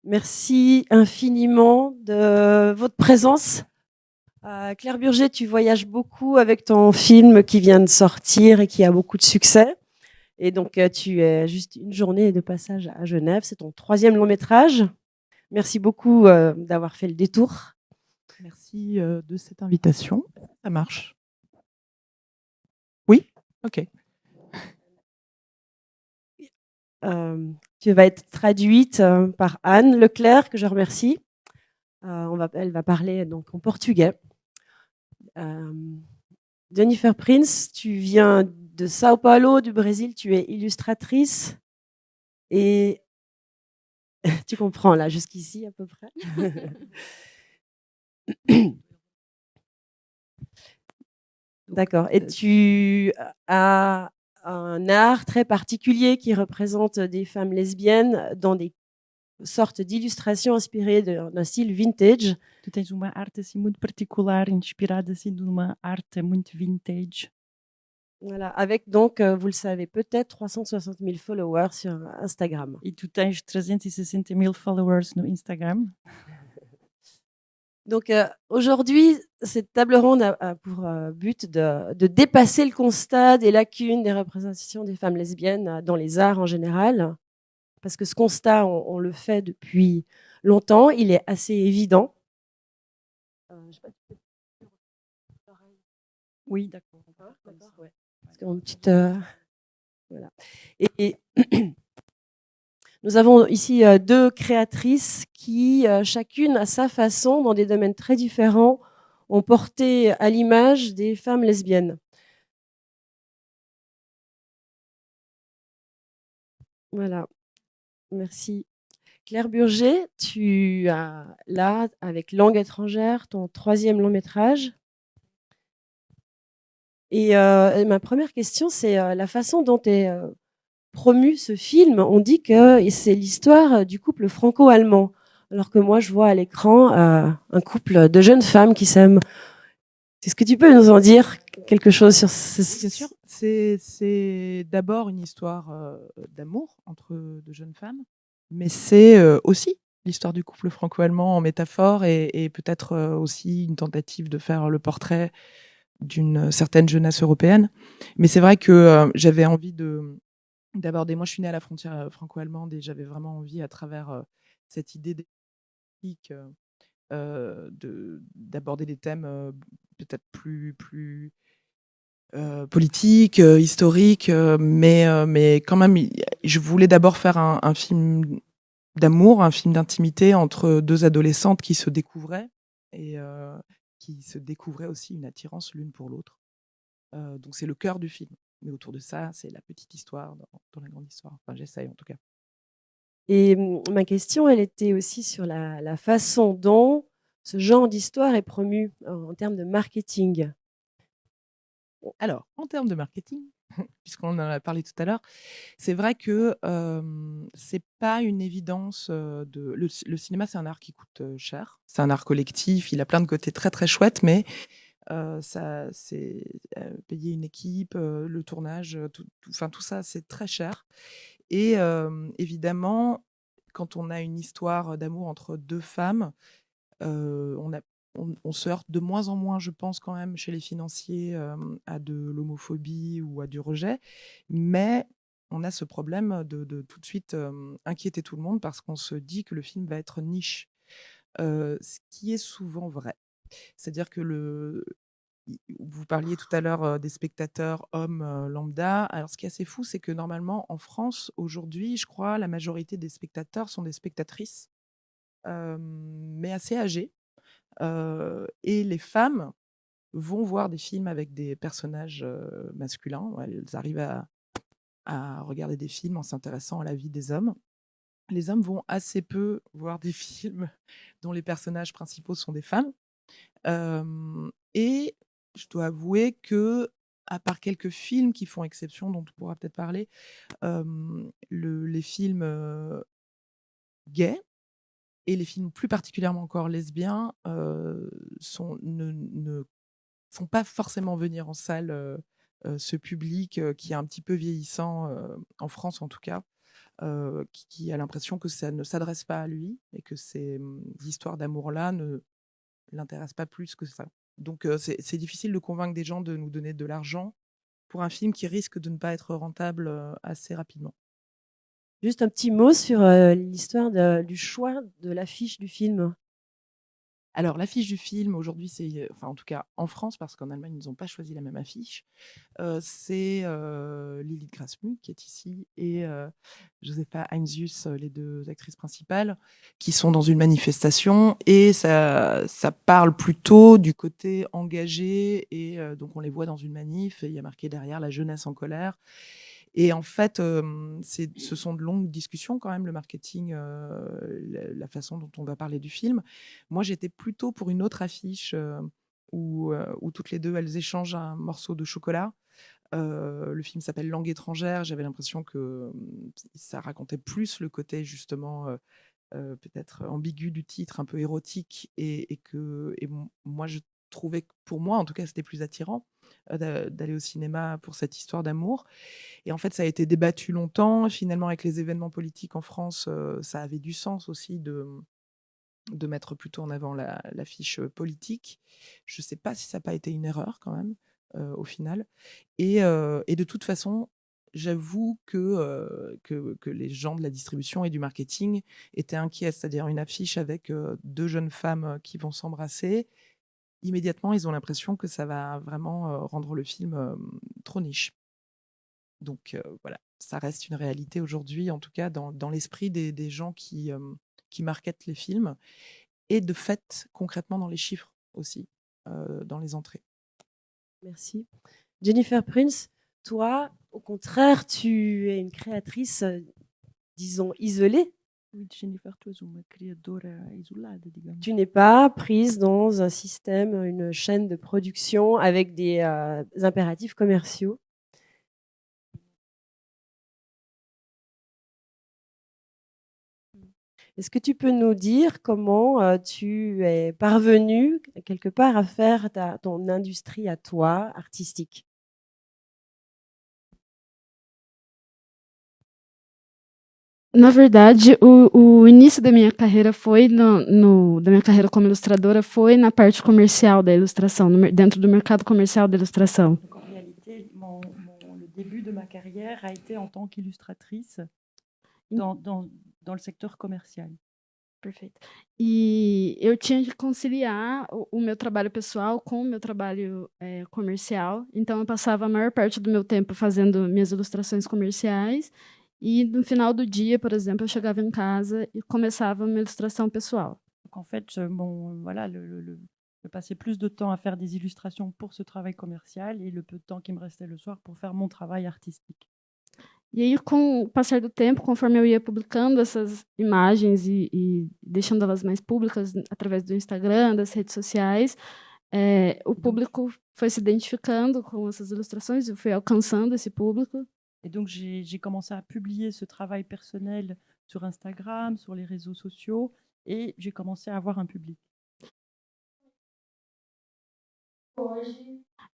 Merci infiniment de votre présence. Claire Burger, tu voyages beaucoup avec ton film qui vient de sortir et qui a beaucoup de succès. Et donc, tu es juste une journée de passage à Genève. C'est ton 3e long métrage. Merci beaucoup d'avoir fait le détour. Merci de cette invitation. Ça marche. Oui? Ok. Tu vas être traduite par Anne Leclerc, que je remercie. Elle va parler donc en portugais. Jennifer Prince, tu viens de Sao Paulo, du Brésil, tu es illustratrice et tu comprends là jusqu'ici à peu près. D'accord. Et tu as un art très particulier qui représente des femmes lesbiennes dans des sortes d'illustrations inspirées d'un style vintage. Tu tens uma arte assim muito particular, inspirada assim numa arte muito vintage. Voilà, avec donc, vous le savez peut-être, 360 000 followers sur Instagram. E tu tens 360.000 followers no Instagram. Donc aujourd'hui, cette table ronde a pour but de dépasser le constat des lacunes des représentations des femmes lesbiennes dans les arts en général. Parce que ce constat, on le fait depuis longtemps, il est assez évident. Oui, d'accord. Ouais. Parce qu'une petite, voilà. Et nous avons ici 2 créatrices qui, chacune à sa façon, dans des domaines très différents, ont porté à l'image des femmes lesbiennes. Voilà, merci. Claire Burger, tu as là, avec Langue étrangère, ton 3e long métrage. Et ma première question, c'est la façon dont est promu ce film. On dit que c'est l'histoire du couple franco-allemand, alors que moi, je vois à l'écran un couple de jeunes femmes qui s'aiment. Est-ce que tu peux nous en dire quelque chose sur ce... Bien sûr. C'est d'abord une histoire d'amour entre deux jeunes femmes, mais c'est aussi l'histoire du couple franco-allemand en métaphore et peut-être aussi une tentative de faire le portrait d'une certaine jeunesse européenne. Mais c'est vrai que j'avais envie d'aborder. Moi, je suis née à la frontière franco-allemande et j'avais vraiment envie, à travers cette idée d'éthique, d'aborder des thèmes peut-être plus politiques, historiques, mais quand même, je voulais d'abord faire un film d'amour, un film d'intimité entre deux adolescentes qui se découvraient et qui se découvraient aussi une attirance l'une pour l'autre. Donc c'est le cœur du film. Mais autour de ça, c'est la petite histoire dans la grande histoire. Enfin, j'essaye en tout cas. Et ma question, elle était aussi sur la façon dont ce genre d'histoire est promu en termes de marketing. Alors, en termes de marketing, puisqu'on en a parlé tout à l'heure, c'est vrai que c'est pas une évidence. Le cinéma, c'est un art qui coûte cher. C'est un art collectif. Il a plein de côtés très très chouettes, mais ça, c'est payer une équipe, le tournage, tout ça, c'est très cher. Et évidemment, quand on a une histoire d'amour entre deux femmes, on se heurte de moins en moins, je pense, quand même, chez les financiers, à de l'homophobie ou à du rejet. Mais on a ce problème de tout de suite inquiéter tout le monde parce qu'on se dit que le film va être niche, ce qui est souvent vrai. C'est-à-dire que vous parliez tout à l'heure des spectateurs hommes lambda. Alors, ce qui est assez fou, c'est que normalement, en France, aujourd'hui, je crois, la majorité des spectateurs sont des spectatrices, mais assez âgées. Et les femmes vont voir des films avec des personnages masculins. Elles arrivent à regarder des films en s'intéressant à la vie des hommes. Les hommes vont assez peu voir des films dont les personnages principaux sont des femmes. Et je dois avouer que, à part quelques films qui font exception, dont on pourra peut-être parler, les films gays et les films plus particulièrement encore lesbiens ne font pas forcément venir en salle ce public qui est un petit peu vieillissant, en France en tout cas. qui a l'impression que ça ne s'adresse pas à lui et que ces histoires d'amour-là ne l'intéressent pas plus que ça. Donc c'est difficile de convaincre des gens de nous donner de l'argent pour un film qui risque de ne pas être rentable assez rapidement. Juste un petit mot sur l'histoire du choix de l'affiche du film. Alors, l'affiche du film, aujourd'hui, c'est, enfin, en tout cas en France, parce qu'en Allemagne, ils n'ont pas choisi la même affiche. C'est Lilith Grasmuck qui est ici et Josefa Heinzius, les deux actrices principales, qui sont dans une manifestation. Et ça parle plutôt du côté engagé. Et donc, on les voit dans une manif et il y a marqué derrière la jeunesse en colère. Et en fait, ce sont de longues discussions quand même, le marketing, la façon dont on va parler du film. Moi, j'étais plutôt pour une autre affiche où toutes les deux, elles échangent un morceau de chocolat. Le film s'appelle Langue étrangère. J'avais l'impression que ça racontait plus le côté justement peut-être ambigu du titre, un peu érotique, moi je trouvais que pour moi en tout cas c'était plus attirant d'aller au cinéma pour cette histoire d'amour. Et en fait ça a été débattu longtemps. Finalement avec les événements politiques en France, ça avait du sens aussi de mettre plutôt en avant la fiche politique. Je ne sais pas si ça n'a pas été une erreur quand même, au final. Et de toute façon, j'avoue que les gens de la distribution et du marketing étaient inquiets. C'est-à-dire une affiche avec deux jeunes femmes qui vont s'embrasser. Immédiatement, ils ont l'impression que ça va vraiment rendre le film trop niche. Donc voilà, ça reste une réalité aujourd'hui, en tout cas dans l'esprit des gens qui marketent les films et de fait, concrètement, dans les chiffres aussi, dans les entrées. Merci. Jennifer Prince, toi, au contraire, tu es une créatrice, disons, isolée. Oui, Jennifer, tu és uma criadora isolada, digamos. Tu n'es pas prise dans un système, une chaîne de production avec des impératifs commerciaux. Est-ce que tu peux nous dire comment tu es parvenue quelque part à faire ton industrie à toi, artistique? Na verdade, o início da minha carreira foi da minha carreira como ilustradora foi na parte comercial da ilustração, dentro do mercado comercial da ilustração. Donc, en réalité, le début de ma carrière a été en tant qu'illustratrice dans le secteur commercial. Perfeito. E eu tinha que conciliar o meu trabalho pessoal com o meu trabalho comercial. Então, eu passava a maior parte do meu tempo fazendo minhas ilustrações comerciais. E no final do dia, por exemplo, eu chegava em casa e começava uma ilustração pessoal. Donc, en fait, voilà, je passais plus de temps à faire des illustrations pour ce travail commercial et le peu de temps qui me restait le soir pour faire mon travail artistique. E aí, com o passar do tempo, conforme eu ia publicando essas imagens e deixando elas mais públicas através do Instagram, das redes sociais, o público foi se identificando com essas ilustrações, eu fui alcançando esse público. Et donc, j'ai commencé à publier ce travail personnel sur Instagram, sur les réseaux sociaux, et j'ai commencé à avoir un public.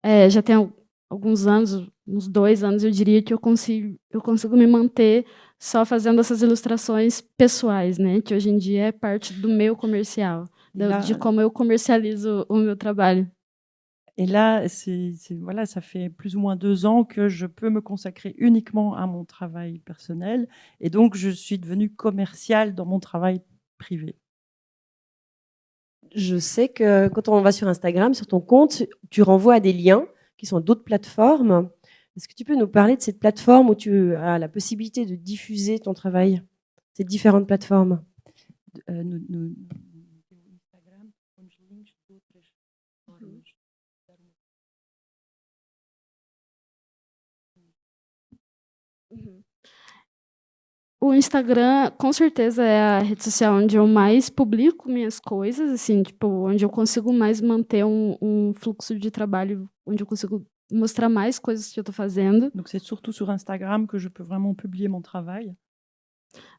Já tem alguns anos, uns 2 anos, eu diria que eu consigo me manter só fazendo essas ilustrações pessoais, né? Que hoje em dia é parte do meu comercial, de como eu comercializo o meu trabalho. Et là, voilà, ça fait plus ou moins 2 ans que je peux me consacrer uniquement à mon travail personnel. Et donc, je suis devenue commerciale dans mon travail privé. Je sais que quand on va sur Instagram, sur ton compte, tu renvoies à des liens qui sont d'autres plateformes. Est-ce que tu peux nous parler de cette plateforme où tu as la possibilité de diffuser ton travail, ces différentes plateformes? O Instagram, com certeza, é a rede social onde eu mais publico minhas coisas, assim, tipo, onde eu consigo mais manter um fluxo de trabalho, onde eu consigo mostrar mais coisas que eu estou fazendo. Donc, c'est surtout sur Instagram que je peux vraiment publier mon travail.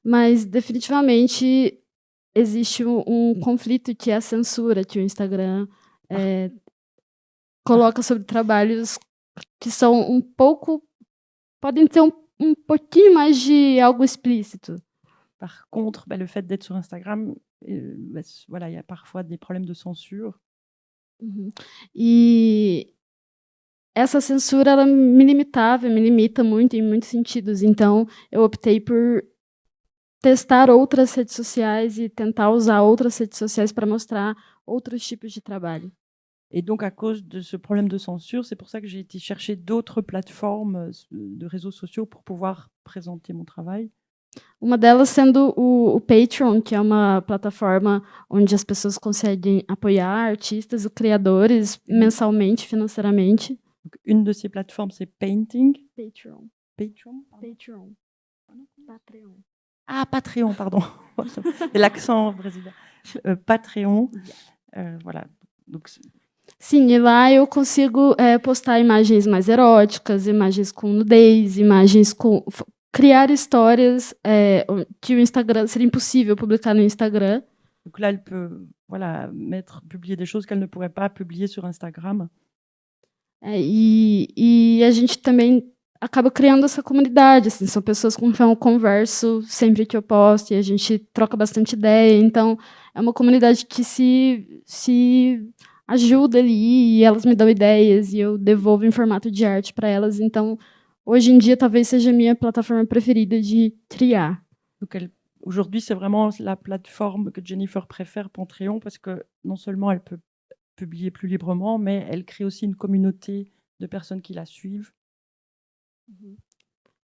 Mas, definitivamente, existe conflito que é a censura, que o Instagram coloca sobre trabalhos que são podem ter pouquinho mais de algo explícito. Par contre, le fait d'être sur Instagram, voilà, il y a parfois des problèmes de censure. Uhum. E essa censura, ela me limitava, me limita muito em muitos sentidos. Então, eu optei por testar outras redes sociais e tentar usar outras redes sociais para mostrar outros tipos de trabalho. Et donc, à cause de ce problème de censure, c'est pour ça que j'ai été chercher d'autres plateformes de réseaux sociaux pour pouvoir présenter mon travail. Uma delas sendo o Patreon, que é uma plataforma onde as pessoas conseguem apoiar artistas e criadores mensalmente, financeiramente. Donc, une de ces plateformes, c'est Painting. Patreon. Patreon. Patreon. Patreon. Ah, Patreon, pardon. C'est l'accent brésilien. Patreon. Voilà. Donc, sim, e lá eu consigo postar imagens mais eróticas, imagens com nudez, imagens com... criar histórias que o Instagram... Seria impossível publicar no Instagram. Donc là, elle peut publier des choses qu'elle ne pourrait pas publier sur Instagram. E a gente também acaba criando essa comunidade, assim, são pessoas com quem eu converso sempre que eu posto, e a gente troca bastante ideia, então é uma comunidade que se ajuda ali, e elas me dão ideias, e eu devolvo em formato de arte para elas, então hoje em dia talvez seja a minha plataforma preferida de criar. Donc aujourd'hui, c'est vraiment la plateforme que Jennifer préfère, Patreon, parce que non seulement elle peut publier plus librement, mais elle crée aussi une communauté de personnes qui la suivent.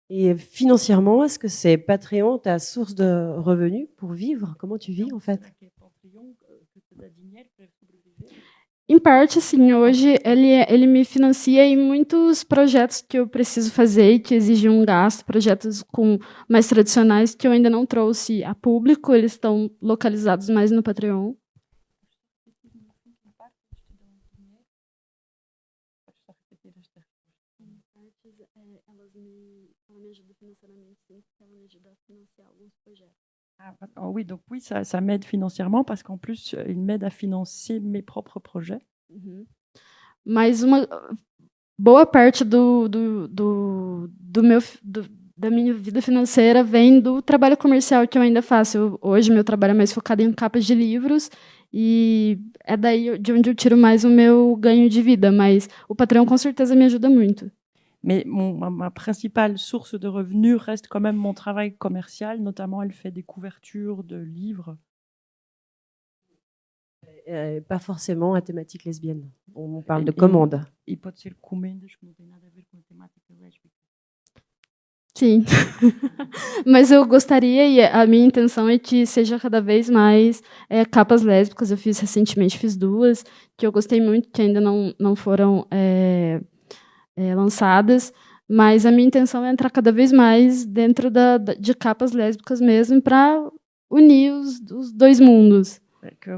Et financièrement, est-ce que c'est Patreon ta source de revenus pour vivre? Comment tu vis en fait? Em parte, assim, hoje ele me financia em muitos projetos que eu preciso fazer e que exigem um gasto, projetos mais tradicionais que eu ainda não trouxe a público, eles estão localizados mais no Patreon. Ah, oui, donc oui, ça m'aide financièrement parce qu'en plus, il m'aide à financer mes propres projets. Mas uma boa parte da minha vida financeira vem do trabalho comercial que eu ainda faço. Hoje, meu trabalho é mais focado em capas de livros e é daí de onde eu tiro mais o meu ganho de vida, mas o Patreon com certeza me ajuda muito. Mais ma principale source de revenus reste quand même mon travail commercial. Notamment, elle fait des couvertures de livres. Pas forcément à thématique lesbienne. On parle de commande. E pode ser comendas que não tem nada a ver com a temática lésbica. Sim, mas eu gostaria, e a minha intenção é que seja cada vez mais capas lésbicas. Eu fiz 2, que eu gostei muito, que ainda não foram lançadas, mas a minha intenção é entrar cada vez mais dentro de capas lésbicas mesmo, para unir os dois mundos.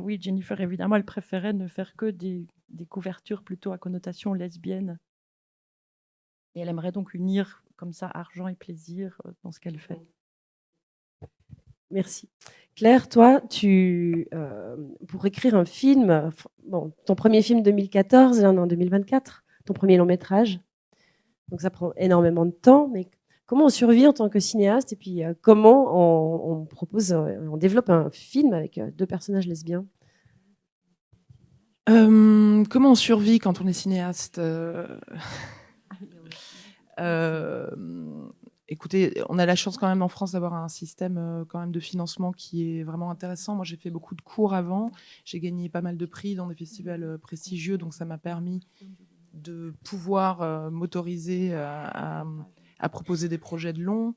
Oui, Jennifer, évidemment, elle préférait ne faire que des couvertures plutôt à connotation lesbienne. Et elle aimerait donc unir comme ça argent et plaisir dans ce qu'elle fait. Merci. Claire, toi, pour écrire un film, ton premier film 2014, là on est en 2024, ton premier long métrage, donc ça prend énormément de temps, mais comment on survit en tant que cinéaste et puis comment on développe un film avec 2 personnages lesbiens? Comment on survit quand on est cinéaste? Écoutez, on a la chance quand même en France d'avoir un système quand même de financement qui est vraiment intéressant. Moi, j'ai fait beaucoup de cours avant. J'ai gagné pas mal de prix dans des festivals prestigieux, donc ça m'a permis de pouvoir m'autoriser à proposer des projets de long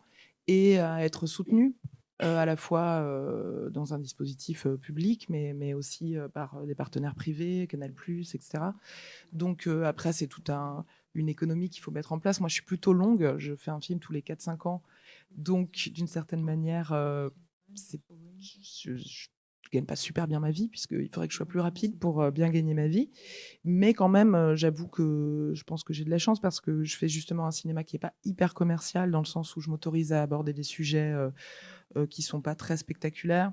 et à être soutenu à la fois dans un dispositif public, mais aussi par des partenaires privés, Canal+, etc. Donc après, c'est toute une économie qu'il faut mettre en place. Moi, je suis plutôt longue. Je fais un film tous les 4-5 ans. Donc, d'une certaine manière, je gagne pas super bien ma vie, puisqu'il faudrait que je sois plus rapide pour bien gagner ma vie. Mais quand même, j'avoue que je pense que j'ai de la chance parce que je fais justement un cinéma qui n'est pas hyper commercial, dans le sens où je m'autorise à aborder des sujets qui ne sont pas très spectaculaires,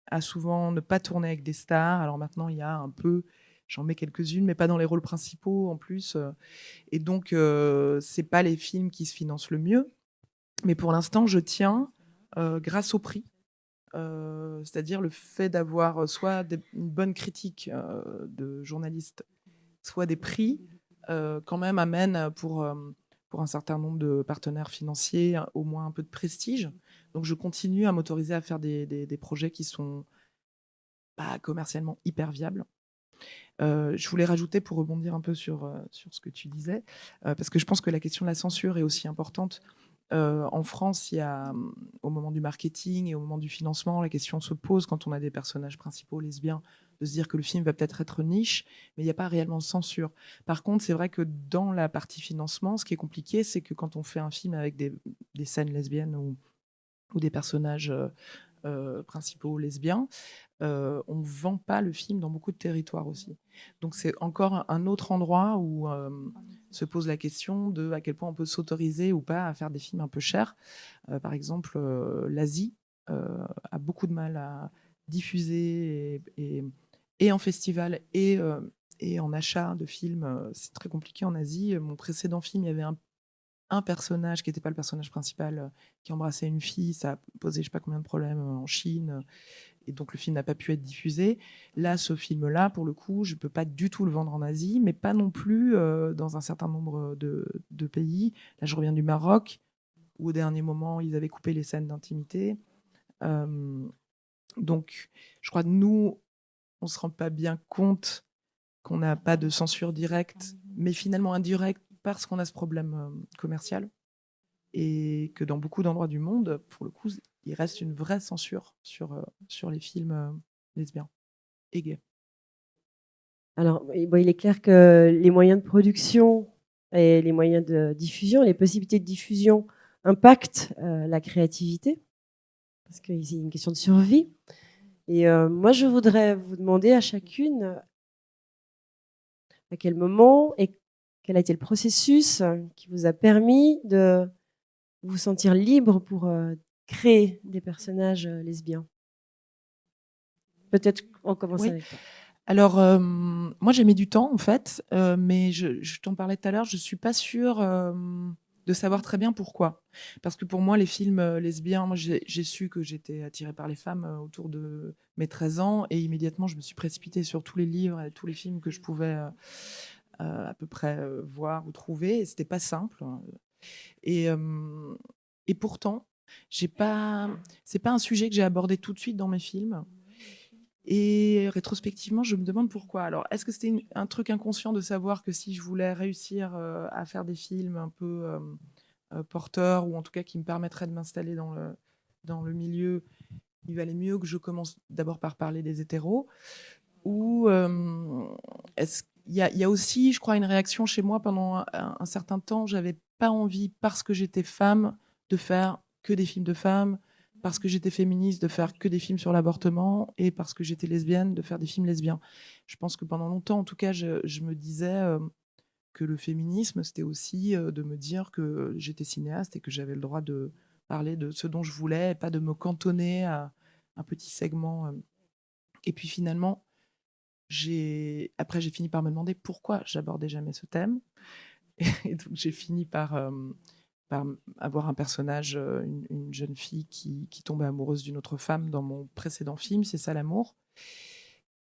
à souvent ne pas tourner avec des stars. Alors maintenant, il y a un peu... J'en mets quelques-unes, mais pas dans les rôles principaux en plus. Et donc, c'est pas les films qui se financent le mieux. Mais pour l'instant, je tiens grâce au prix. C'est-à-dire le fait d'avoir soit une bonne critique de journalistes, soit des prix, quand même amène pour un certain nombre de partenaires financiers au moins un peu de prestige. Donc je continue à m'autoriser à faire des projets qui sont pas commercialement hyper viables. Je voulais rajouter pour rebondir un peu sur ce que tu disais, parce que je pense que la question de la censure est aussi importante. En France, il y a, au moment du marketing et au moment du financement, la question se pose quand on a des personnages principaux lesbiens de se dire que le film va peut-être être niche, mais il n'y a pas réellement de censure. Par contre, c'est vrai que dans la partie financement, ce qui est compliqué, c'est que quand on fait un film avec des scènes lesbiennes ou des personnages principaux lesbiens, on ne vend pas le film dans beaucoup de territoires aussi. Donc c'est encore un autre endroit où se pose la question de à quel point on peut s'autoriser ou pas à faire des films un peu chers. Par exemple, l'Asie a beaucoup de mal à diffuser et en festival et en achat de films. C'est très compliqué en Asie. Mon précédent film, il y avait un personnage qui n'était pas le personnage principal, qui embrassait une fille. Ça a posé je ne sais pas combien de problèmes en Chine. Et donc le film n'a pas pu être diffusé. Là, ce film-là, pour le coup, je ne peux pas du tout le vendre en Asie, mais pas non plus dans un certain nombre de pays. Là, je reviens du Maroc, où au dernier moment, ils avaient coupé les scènes d'intimité. Donc, je crois que nous, on ne se rend pas bien compte qu'on n'a pas de censure directe, mais finalement indirecte, parce qu'on a ce problème commercial. Et que dans beaucoup d'endroits du monde, pour le coup, il reste une vraie censure sur les films lesbiens et gays. Alors, bon, il est clair que les moyens de production et les moyens de diffusion, les possibilités de diffusion impactent la créativité, parce que c'est une question de survie. Et moi, je voudrais vous demander à chacune à quel moment et quel a été le processus qui vous a permis de vous sentir libre pour créer des personnages lesbiens. Peut-être on commence Oui. avec toi. Alors, moi, j'ai mis du temps, en fait, mais je t'en parlais tout à l'heure, je ne suis pas sûre de savoir très bien pourquoi. Parce que pour moi, les films lesbiens, moi, j'ai su que j'étais attirée par les femmes autour de mes 13 ans, et immédiatement, je me suis précipitée sur tous les livres et tous les films que je pouvais à peu près voir ou trouver, et c'était pas simple. Et, euh, et pourtant, c'est pas un sujet que j'ai abordé tout de suite dans mes films. Et rétrospectivement, je me demande pourquoi. Alors, est-ce que c'était un truc inconscient de savoir que si je voulais réussir à faire des films un peu porteurs, ou en tout cas qui me permettraient de m'installer dans le milieu, il valait mieux que je commence d'abord par parler des hétéros? Ou est-ce il y a aussi, je crois, une réaction chez moi pendant un certain temps. J'avais pas envie, parce que j'étais femme, de faire que des films de femmes, parce que j'étais féministe, de faire que des films sur l'avortement, et parce que j'étais lesbienne, de faire des films lesbiens. Je pense que pendant longtemps, en tout cas, je me disais que le féminisme, c'était aussi de me dire que j'étais cinéaste et que j'avais le droit de parler de ce dont je voulais, et pas de me cantonner à un petit segment. Et puis finalement, après, j'ai fini par me demander pourquoi j'abordais jamais ce thème. Et donc, j'ai fini par avoir un personnage, une jeune fille qui tombait amoureuse d'une autre femme dans mon précédent film, C'est ça l'amour.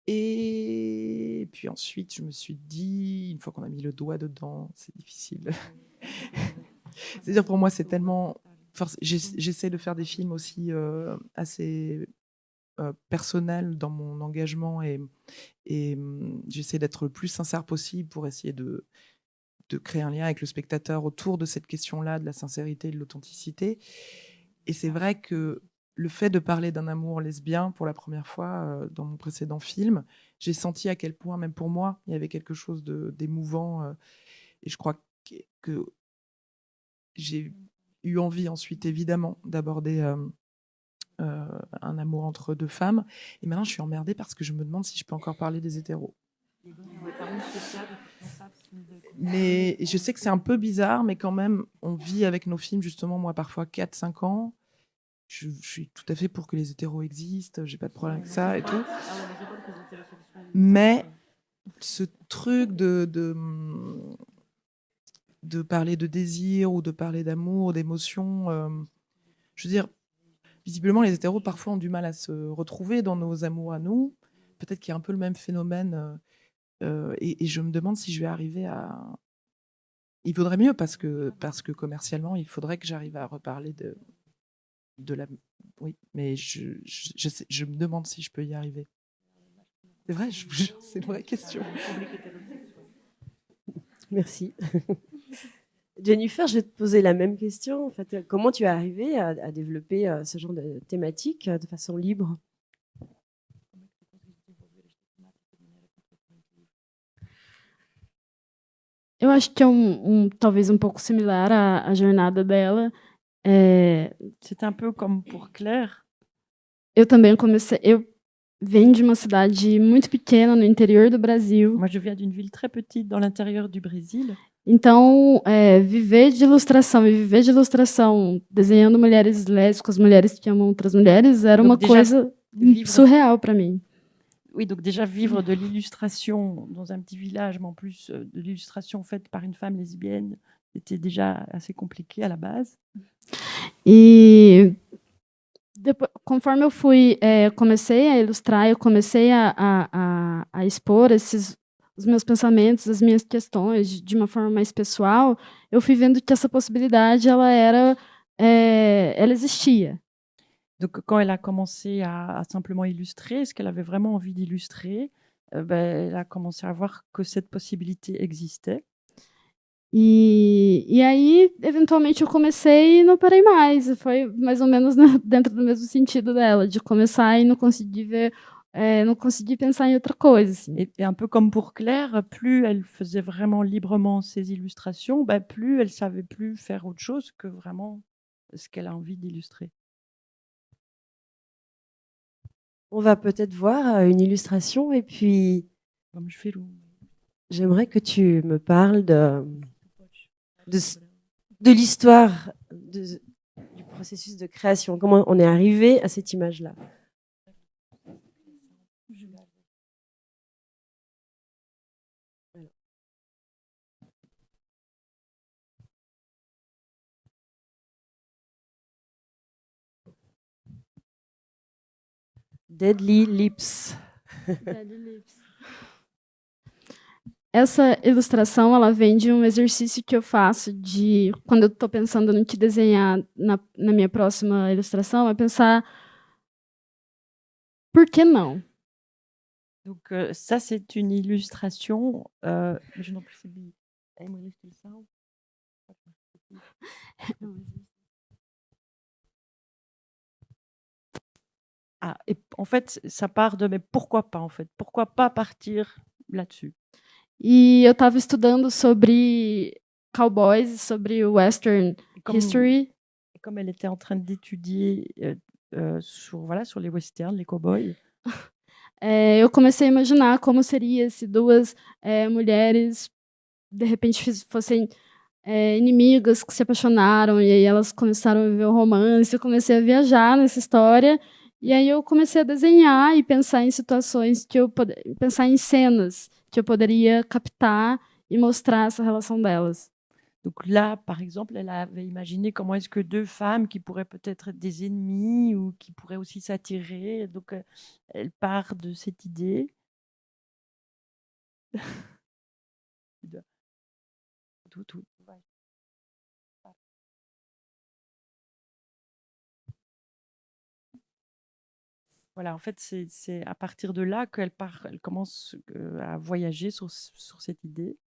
Et puis ensuite, je me suis dit, une fois qu'on a mis le doigt dedans, c'est difficile. C'est-à-dire, pour moi, c'est tellement. J'essaie de faire des films aussi assez personnels dans mon engagement, et j'essaie d'être le plus sincère possible pour essayer de créer un lien avec le spectateur autour de cette question-là, de la sincérité et de l'authenticité. Et c'est vrai que le fait de parler d'un amour lesbien pour la première fois dans mon précédent film, j'ai senti à quel point, même pour moi, il y avait quelque chose d'émouvant. Et je crois que j'ai eu envie ensuite, évidemment, d'aborder un amour entre deux femmes. Et maintenant, je suis emmerdée parce que je me demande si je peux encore parler des hétéros. Mais je sais que c'est un peu bizarre, mais quand même, on vit avec nos films, justement, moi, parfois 4-5 ans. Je suis tout à fait pour que les hétéros existent, j'ai pas de problème avec ça et tout. Mais ce truc de parler de désir ou de parler d'amour, d'émotion. Je veux dire, visiblement, les hétéros parfois ont du mal à se retrouver dans nos amours à nous. Peut-être qu'il y a un peu le même phénomène. Et je me demande si je vais arriver à. Il vaudrait mieux parce que commercialement, il faudrait que j'arrive à reparler de la. Oui, mais je me demande si je peux y arriver. C'est vrai, je vous jure, c'est une vraie question. Merci. Jennifer, je vais te poser la même question. En fait, comment tu es arrivée à développer ce genre de thématique de façon libre? Eu acho que é talvez pouco similar à jornada dela. C'est un peu comme pour Claire. Eu também comecei. Eu venho de uma cidade muito pequena no interior do Brasil. Moi, je viens d'une ville très petite dans l'intérieur du Brésil. Então, viver de ilustração, desenhando mulheres lésbicas, mulheres que amam outras mulheres, era uma coisa surreal para mim. Oui, donc déjà vivre de l'illustration dans un petit village, mais en plus de l'illustration faite par une femme lesbienne, c'était déjà assez compliqué à la base. E depois, conforme eu comecei a ilustrar, eu comecei a expor os meus pensamentos, as minhas questões de uma forma mais pessoal, eu fui vendo que essa possibilidade ela existia. Donc, quand elle a commencé à simplement illustrer, ce qu'elle avait vraiment envie d'illustrer, elle a commencé à voir que cette possibilité existait. E aí, eventualmente, eu comecei e não parei mais. Foi mais ou menos dentro do mesmo sentido dela, de começar e não conseguir ver, não conseguir pensar em outra coisa. Assim. Et un peu comme pour Claire, plus elle faisait vraiment librement ses illustrations, plus elle savait plus faire autre chose que vraiment ce qu'elle a envie d'illustrer. On va peut-être voir une illustration et puis j'aimerais que tu me parles de l'histoire du processus de création. Comment on est arrivé à cette image-là? Deadly Lips. Deadly Lips. Essa ilustração, ela vem de um exercício que eu faço de quando eu estou pensando no que desenhar na minha próxima ilustração, é pensar por que não? Donc ça, c'est une illustration. Je n'en plus et en fait, ça part de mais pourquoi pas en fait? Pourquoi pas partir là-dessus? E eu estava estudando sobre cowboys, sobre western history. Et comme elle était en train d'étudier sur les westerns, les cowboys. Eu comecei a imaginar como seria se duas mulheres de repente fossem inimigas que se apaixonaram e aí elas começaram a viver o romance. Eu comecei a viajar nessa história e aí eu comecei a desenhar e pensar em situações pensar em cenas que eu poderia captar e mostrar essa relação delas. Donc là, par exemple, elle avait imaginé comment est-ce que deux femmes qui pourraient peut-être être des ennemies ou qui pourraient aussi s'attirer. Donc, elle part de cette idée. Tout. Voilà, en fait, c'est à partir de là qu'elle commence à voyager sur cette idée.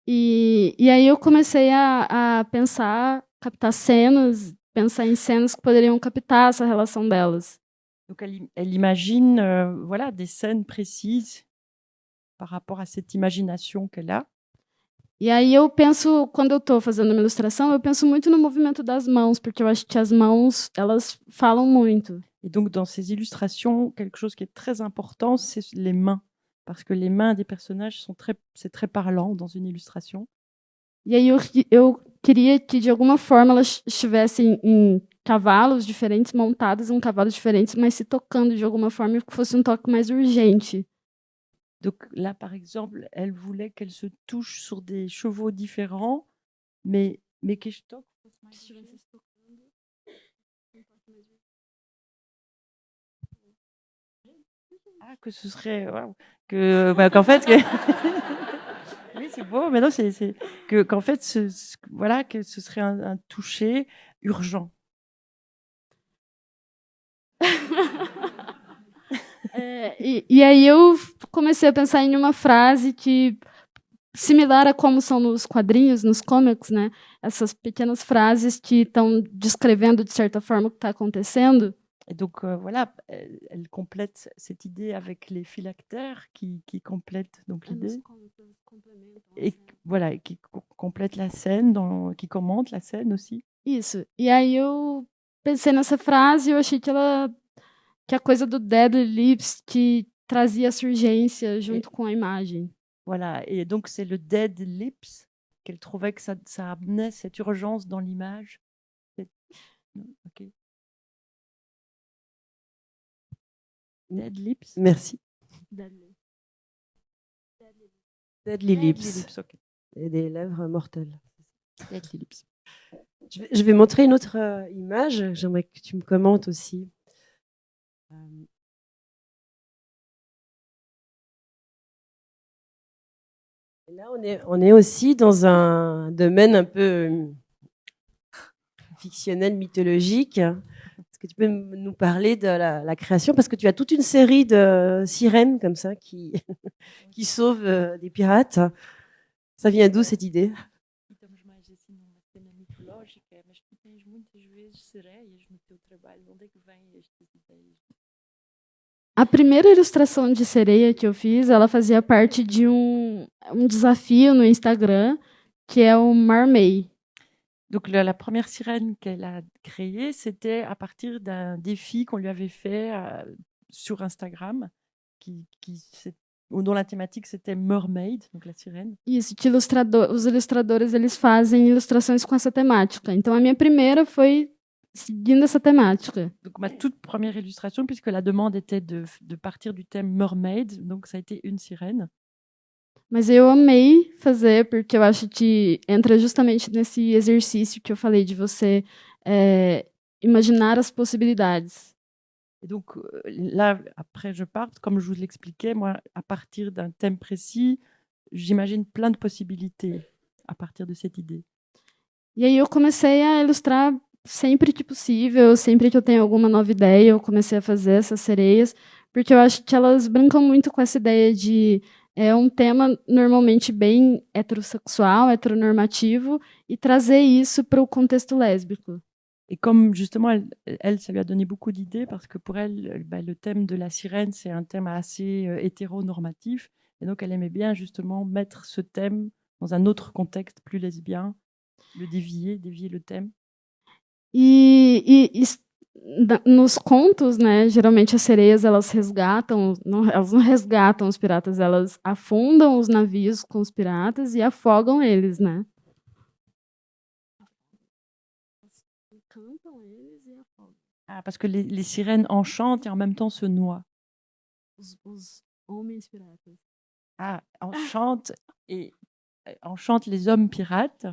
E aí eu comecei a pensar, captar cenas, pensar em cenas que poderiam captar essa relação delas. Donc elle imagine voilà, des scènes précises par rapport à cette imagination qu'elle a. E aí eu penso, quando eu estou fazendo uma ilustração, eu penso muito no movimento das mãos, porque eu acho que as mãos, elas falam muito. Et donc dans ces illustrations, quelque chose qui est très important, c'est les mains. Parce que les mains des personnages c'est très parlant dans une illustration. E aí eu queria que, de alguma forma, elas estivessem em cavalos diferentes, montadas em cavalos diferentes, mas se tocando de alguma forma, que fosse um toque mais urgente. Donc là, par exemple, elle voulait qu'elle se touche sur des chevaux différents, mais que je toque. Ah, que ce serait, waouh, qu'en fait, oui, c'est beau, mais non, qu'en fait, voilà, que ce serait un toucher urgent. E aí eu comecei a pensar em uma frase que similar a como são nos quadrinhos, nos comics, né? Essas pequenas frases que estão descrevendo de certa forma o que está acontecendo. Et donc voilà, elle complète cette idée avec les phylactères qui complètent donc l'idée. Et voilà, qui complète la scène, qui commente la scène aussi. Isso. E aí eu pensei nessa frase e eu achei que a coisa do Deadly Lips que trazia essa urgência junto com a imagem. Voilà, et donc c'est le dead lips qu'elle trouvait que ça amenait cette urgence dans l'image. Ok. Dead lips. Merci. Deadly. Deadly lips. Ok. Et des lèvres mortelles. Deadly lips. Je vais montrer une autre image. J'aimerais que tu me commentes aussi. Et là, on est aussi dans un domaine un peu fictionnel, mythologique. Est-ce que tu peux nous parler de la création? Parce que tu as toute une série de sirènes comme ça qui sauvent des pirates. Ça vient d'où cette idée? A primeira ilustração de sereia que eu fiz, ela fazia parte de um desafio no Instagram, que é o Marmay. Donc la première sirène qu'elle a créée, c'était à partir d'un défi qu'on lui avait fait sur Instagram, dont la thématique c'était Mermaid, donc la sirène. Isso, que os ilustradores eles fazem ilustrações com essa temática. Então a minha primeira foi seguindo essa temática. Donc ma toute première illustration, puisque la demande était de partir du thème Mermaid, donc ça a été une sirène. Mas eu amei fazer, porque eu acho que entra justamente nesse exercício que eu falei de você imaginar as possibilidades. Et donc là, après je pars, comme je vous l'expliquais, moi, à partir d'un thème précis, j'imagine plein de possibilités à partir de cette idée. E aí eu comecei a ilustrar sempre que possível, sempre que eu tenho alguma nova ideia, eu comecei a fazer essas sereias, porque eu acho que elas brincam muito com essa ideia de um tema normalmente bem heterossexual, heteronormativo, e trazer isso para o contexto lésbico. Et comme justement, elle, ça lui a donné beaucoup d'idées parce que pour elle, le thème de la sirène, c'est un thème assez hétéronormatif. Et donc, elle aimait bien justement mettre ce thème dans un autre contexte plus lesbien, le dévier le thème. Nos contos, né, geralmente as sereias elas não resgatam os piratas, elas afundam os navios com os piratas e afogam eles, né? Ah, parce que les sirènes enchantent et en même temps se noient. Os homens piratas. Ah, enchantent les hommes pirates,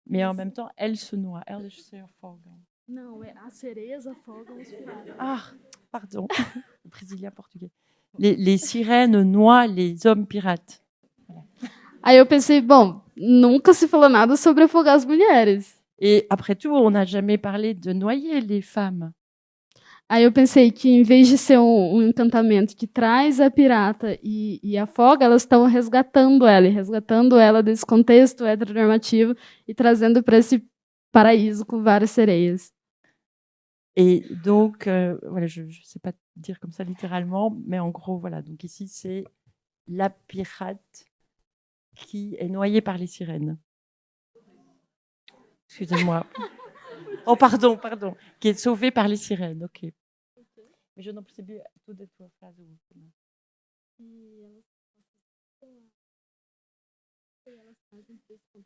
mais en même temps, elles se noient. Elles se afogam. Não, as sereias afogam os piratas. Ah, pardon, le brésilien portugais. Les sirènes noient les hommes pirates. Voilà. Aí eu pensei, bom, nunca se falou nada sobre afogar as mulheres. Et après tout, on n'a jamais parlé de noyer les femmes. Aí eu pensei que, em vez de ser um encantamento que traz a pirata e afoga, elas estão resgatando ela desse contexto heteronormativo e trazendo para esse paraíso com várias sereias. Et donc, voilà, je ne sais pas dire comme ça littéralement, mais en gros, voilà. Donc ici, c'est la pirate qui est noyée par les sirènes. Excusez-moi. Oh, pardon. Qui est sauvée par les sirènes, ok. Mais je n'en sais plus tout de tua frase.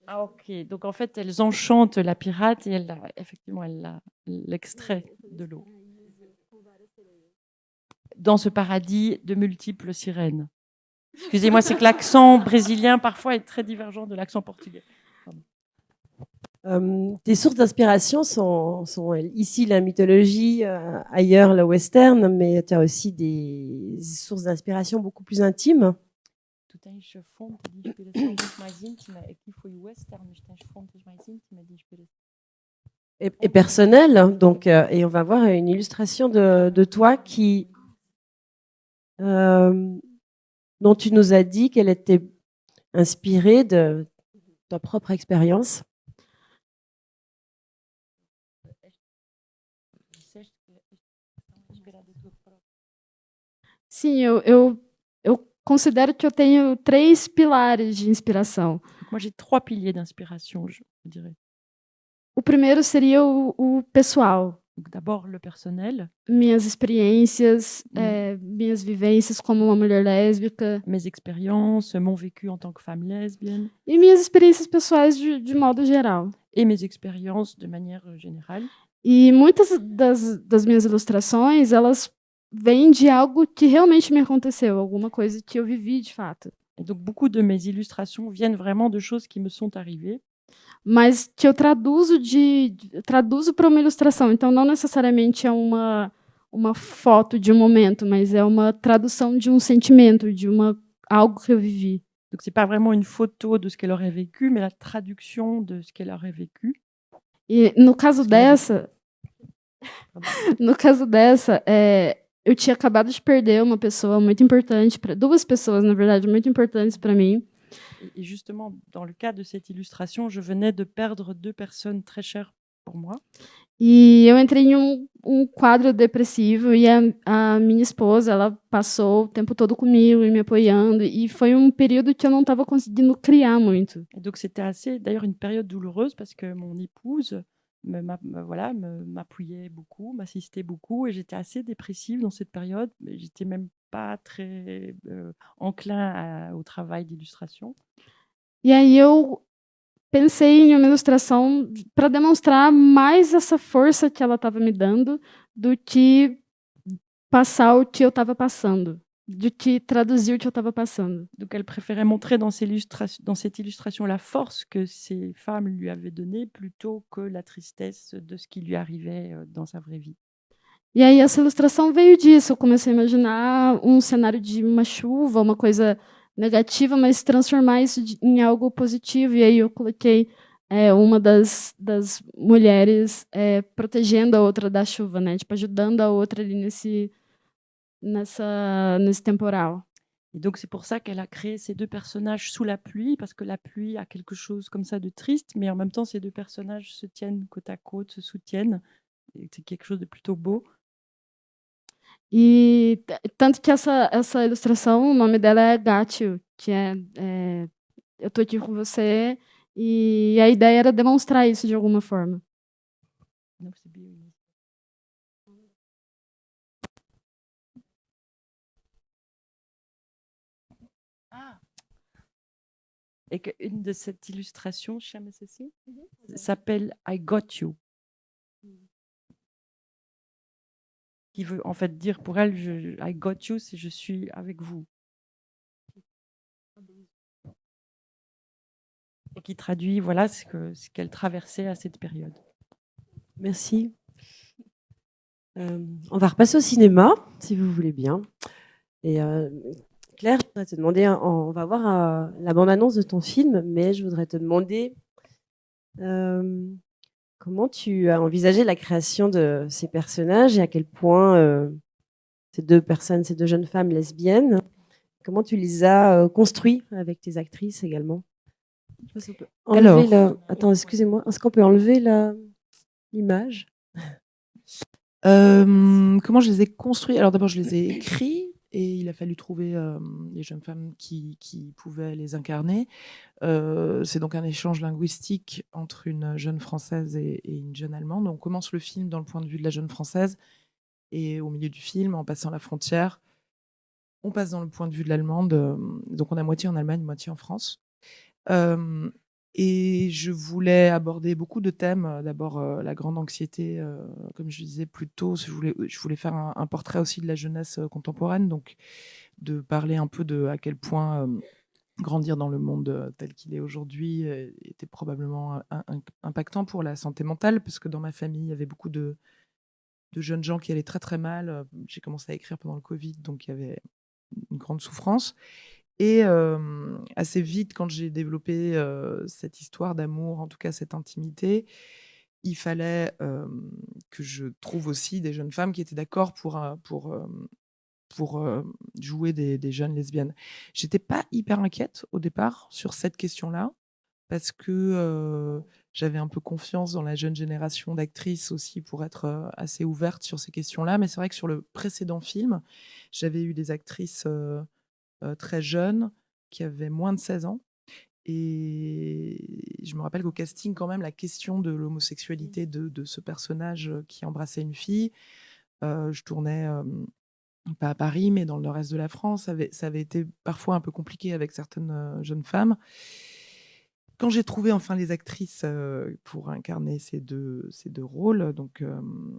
Ah, ok. Donc en fait, elles enchantent la pirate et elle l'extrait de l'eau. Dans ce paradis de multiples sirènes. Excusez-moi, c'est que l'accent brésilien parfois est très divergent de l'accent portugais. Tes sources d'inspiration sont ici la mythologie, ailleurs le western, mais tu as aussi des sources d'inspiration beaucoup plus intimes Tu tens fontes de inspiração muito mais íntima. Aqui foi o western, mas tens fontes mais íntimas de inspiração. et personnelles. Donc, et on va voir une illustration de toi qui, dont tu nous as dit qu'elle était inspirée de ta propre expérience. Sim, eu considero que eu tenho 3 pilares de inspiração. Donc, moi, j'ai 3 piliers d'inspiration, je dirais. O primeiro seria o pessoal. Donc, d'abord, le personnel, Minhas experiências, minhas vivências como uma mulher lésbica mes expériences, mon vécu en tant que femme lesbienne e minhas experiências pessoais de modo geral. et mes expériences de manière générale. E muitas das minhas ilustrações, elas vêm de algo que realmente me aconteceu, alguma coisa que eu vivi de fato. Et donc, beaucoup de mes illustrations viennent vraiment de choses qui me sont arrivées, Mas que eu traduzo para uma ilustração. Então, não necessariamente é uma foto de um momento, mas é uma tradução de um sentimento, algo que eu vivi. donc c'est pas vraiment une photo de ce qu'elle aurait vécu, mais la traduction de ce qu'elle aurait vécu. E no caso dessa, eu tinha acabado de perder uma pessoa muito importante, duas pessoas, na verdade, muito importantes para mim. Et justement, dans le cas de cette illustration, je venais de perdre 2 personnes très chères pour moi. E eu entrei em quadro depressivo e a minha esposa, ela passou o tempo todo comigo e me apoiando. E foi período que eu não estava conseguindo criar muito. Et donc, c'était assez, d'ailleurs, une période douloureuse parce que mon épouse m'appuyait beaucoup, m'assistait beaucoup et j'étais assez dépressive dans cette période. J'étais même pas très enclin au travail d'illustration. E aí eu pensei em uma ilustração para demonstrar mais essa força que ela estava me dando do que passar o que eu estava passando, do que traduzir o que eu estava passando. Donc elle préférait montrer dans cette illustration la force que ces femmes lui avaient donnée plutôt que la tristesse de ce qui lui arrivait dans sa vraie vie. E aí essa ilustração veio disso. Eu comecei a imaginar um cenário de uma chuva, uma coisa negativa, mas transformar isso em algo positivo. E aí eu coloquei uma das mulheres protegendo a outra da chuva, né? Tipo, ajudando a outra ali nesse temporal. Et donc c'est pour ça qu'elle a créé ces 2 personnages sous la pluie, parce que la pluie a quelque chose comme ça de triste, mais en même temps ces 2 personnages se tiennent côte à côte, se soutiennent. Et c'est quelque chose de plutôt beau. E tanto que essa ilustração, o nome dela é Gatio, que eu tô aqui com você, e a ideia era demonstrar isso de alguma forma. Donc c'est bien. Ah. Et qu'une de cette illustration, Chame Ceci, s'appelle I Got You. Qui veut en fait dire pour elle, I got you, c'est je suis avec vous. Et qui traduit voilà ce qu'elle traversait à cette période. Merci. On va repasser au cinéma, si vous voulez bien. Et Claire, je voudrais te demander, on va voir la bande-annonce de ton film, mais je voudrais te demander comment tu as envisagé la création de ces personnages et à quel point ces 2 personnes, ces 2 jeunes femmes lesbiennes, comment tu les as construits avec tes actrices également. Je sais pas si on peut enlever Attends, excusez-moi, est-ce qu'on peut enlever l'image? Comment je les ai construits? Alors d'abord, je les ai écrits et il a fallu trouver les jeunes femmes qui pouvaient les incarner. C'est donc un échange linguistique entre une jeune Française et une jeune Allemande. On commence le film dans le point de vue de la jeune Française et au milieu du film, en passant la frontière, on passe dans le point de vue de l'Allemande. Donc on a moitié en Allemagne, moitié en France. Et je voulais aborder beaucoup de thèmes. D'abord, la grande anxiété, comme je disais plus tôt. Je voulais faire un portrait aussi de la jeunesse contemporaine, donc de parler un peu de à quel point grandir dans le monde tel qu'il est aujourd'hui était probablement impactant pour la santé mentale, parce que dans ma famille, il y avait beaucoup de jeunes gens qui allaient très très mal. J'ai commencé à écrire pendant le Covid, donc il y avait une grande souffrance. Et assez vite, quand j'ai développé cette histoire d'amour, en tout cas cette intimité, il fallait que je trouve aussi des jeunes femmes qui étaient d'accord pour jouer des jeunes lesbiennes. J'étais pas hyper inquiète au départ sur cette question-là, parce que j'avais un peu confiance dans la jeune génération d'actrices aussi pour être assez ouverte sur ces questions-là. Mais c'est vrai que sur le précédent film, j'avais eu des actrices très jeunes qui avaient moins de 16 ans. Et je me rappelle qu'au casting, quand même, la question de l'homosexualité de ce personnage qui embrassait une fille, je tournais pas à Paris, mais dans le nord-est de la France, ça avait été parfois un peu compliqué avec certaines jeunes femmes. Quand j'ai trouvé enfin les actrices pour incarner ces deux rôles, donc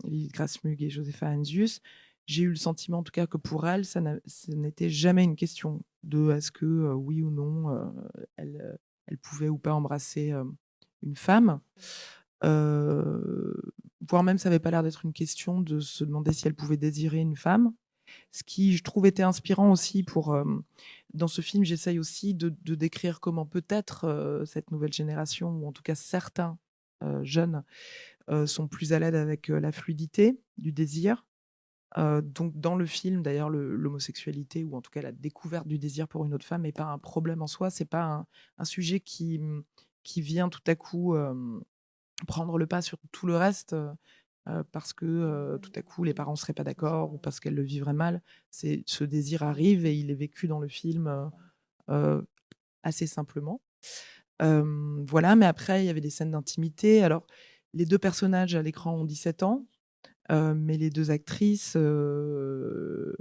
Lilith Grasmug et Josepha Anzius, j'ai eu le sentiment en tout cas que pour elles, ce n'était jamais une question de est-ce que oui ou non elle pouvait ou pas embrasser une femme. Voire même ça n'avait pas l'air d'être une question de se demander si elle pouvait désirer une femme. Ce qui, je trouve, était inspirant aussi pour. Dans ce film, j'essaye aussi de décrire comment peut-être cette nouvelle génération, ou en tout cas certains jeunes, sont plus à l'aise avec la fluidité du désir. Donc, dans le film, d'ailleurs, l'homosexualité, ou en tout cas la découverte du désir pour une autre femme, n'est pas un problème en soi. C'est pas un sujet qui vient tout à coup prendre le pas sur tout le reste. Parce que tout à coup les parents seraient pas d'accord ou parce qu'elle le vivrait mal. Ce désir arrive et il est vécu dans le film assez simplement. Voilà, mais après il y avait des scènes d'intimité. Alors les 2 personnages à l'écran ont 17 ans, mais les 2 actrices,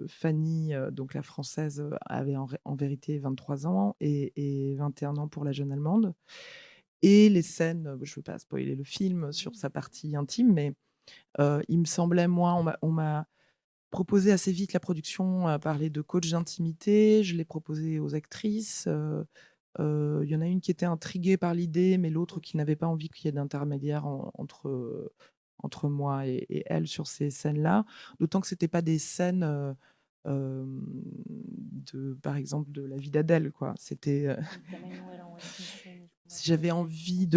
Fanny, donc la française, avait en vérité 23 ans et 21 ans pour la jeune allemande. Et les scènes, je ne veux pas spoiler le film sur sa partie intime, mais il me semblait, moi, on m'a proposé assez vite, la production a parlé de coach d'intimité, je l'ai proposé aux actrices. Il y en a une qui était intriguée par l'idée, mais l'autre qui n'avait pas envie qu'il y ait d'intermédiaire entre moi et elle sur ces scènes-là. D'autant que c'était pas des scènes par exemple, de la vie d'Adèle, quoi. C'était j'avais envie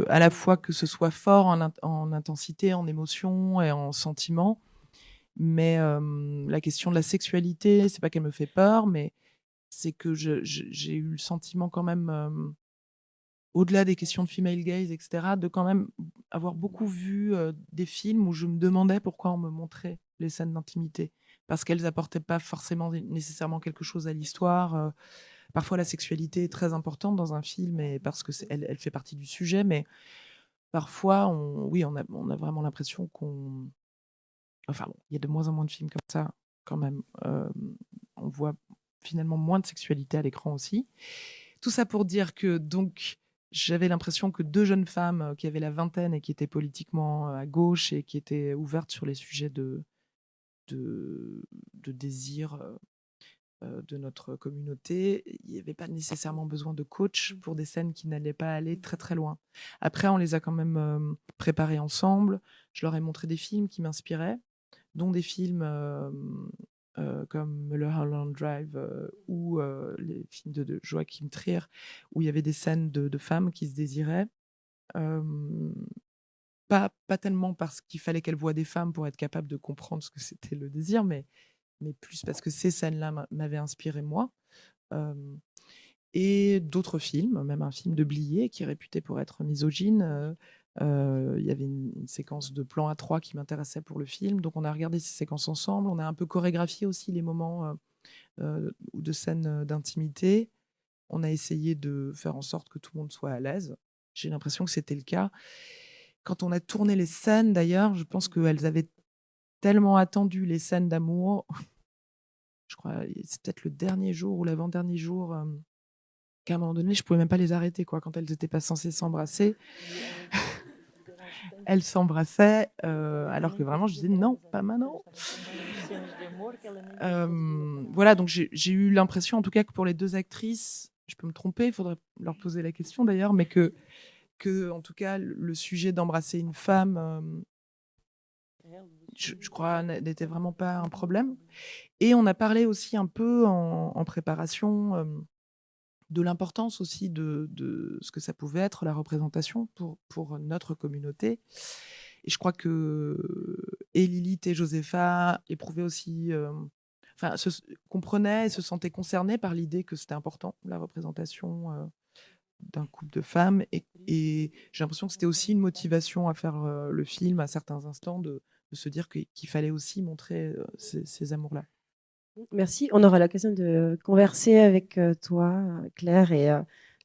à la fois que ce soit fort en intensité, en émotion et en sentiment. Mais la question de la sexualité, c'est pas qu'elle me fait peur, mais c'est que j'ai eu le sentiment quand même, au-delà des questions de female gaze, etc., de quand même avoir beaucoup vu des films où je me demandais pourquoi on me montrait les scènes d'intimité. Parce qu'elles apportaient pas forcément nécessairement quelque chose à l'histoire. Parfois, la sexualité est très importante dans un film et parce que elle fait partie du sujet, mais parfois, oui, on a vraiment l'impression qu'on. Enfin, bon, il y a de moins en moins de films comme ça, quand même. On voit finalement moins de sexualité à l'écran aussi. Tout ça pour dire que, donc, j'avais l'impression que 2 jeunes femmes qui avaient la vingtaine et qui étaient politiquement à gauche et qui étaient ouvertes sur les sujets de désir de notre communauté, il n'y avait pas nécessairement besoin de coach pour des scènes qui n'allaient pas aller très très loin. Après, on les a quand même préparées ensemble. Je leur ai montré des films qui m'inspiraient, dont des films comme Mulholland Drive ou les films de Joachim Trier, où il y avait des scènes de femmes qui se désiraient. Pas tellement parce qu'il fallait qu'elles voient des femmes pour être capables de comprendre ce que c'était le désir, mais plus parce que ces scènes-là m'avaient inspiré moi. Et d'autres films, même un film de Blier qui est réputé pour être misogyne. Il y avait une séquence de plan à 3 qui m'intéressait pour le film, donc on a regardé ces séquences ensemble. On a un peu chorégraphié aussi les moments de scènes d'intimité. On a essayé de faire en sorte que tout le monde soit à l'aise. J'ai l'impression que c'était le cas. Quand on a tourné les scènes, d'ailleurs, je pense qu'elles avaient tellement attendu les scènes d'amour. Je crois, c'est peut-être le dernier jour ou l'avant-dernier jour qu'à un moment donné, je pouvais même pas les arrêter, quoi. Quand elles n'étaient pas censées s'embrasser, elles s'embrassaient, alors que vraiment, je disais non, pas maintenant. Voilà, donc j'ai eu l'impression, en tout cas, que pour les 2 actrices, je peux me tromper, il faudrait leur poser la question d'ailleurs, mais que en tout cas, le sujet d'embrasser une femme, je crois, n'était vraiment pas un problème. Et on a parlé aussi un peu en préparation, de l'importance aussi de ce que ça pouvait être la représentation pour notre communauté. Et je crois que et Lilith et Josepha éprouvaient aussi, enfin, comprenaient et se sentaient concernées par l'idée que c'était important, la représentation d'un couple de femmes. Et j'ai l'impression que c'était aussi une motivation à faire le film à certains instants, de se dire qu'il fallait aussi montrer ces amours-là. Merci. On aura l'occasion de converser avec toi, Claire et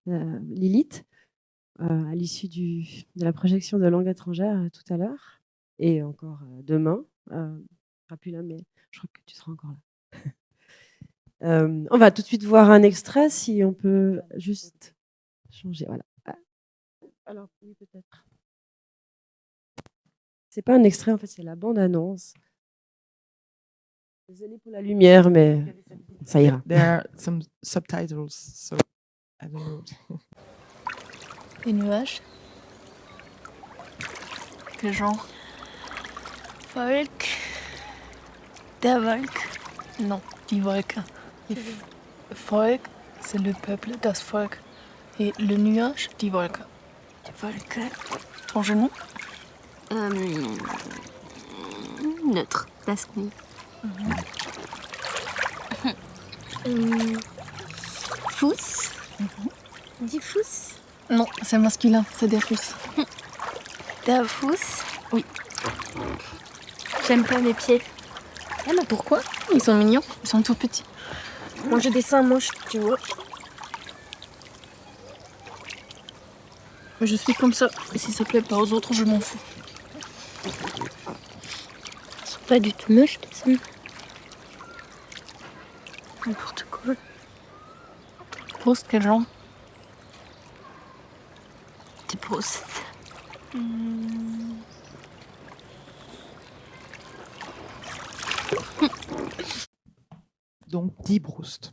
Lilith, à l'issue de la projection de Langue étrangère tout à l'heure, et encore demain. Tu ne seras plus là, mais je crois que tu seras encore là. On va tout de suite voir un extrait, si on peut juste changer. Voilà. Alors, oui, peut-être. C'est pas un extrait, en fait, c'est la bande-annonce. Désolée pour la lumière, mais ça ira. There are some subtitles, so I don't know. Les nuages. Quel genre? Volk. Der Volk. Non, die Wolke. Volk, c'est le peuple, das Volk. Et le nuage, die Wolke. Die Wolke. Ton genou? Neutre, das Knie. Fuß. Die Fuß. Non, c'est masculin, c'est der Fuß. Der Fuß. Oui. J'aime pas mes pieds. Ah mais pourquoi? Ils sont mignons, ils sont tout petits. Moi je descends moche, tu vois. Mais je suis comme ça. Et si ça plaît pas aux autres, je m'en fous. Ils sont pas du tout moches, tes seins. N'importe quoi. Proust, quel genre? Tes Brust. Donc, Die Brust.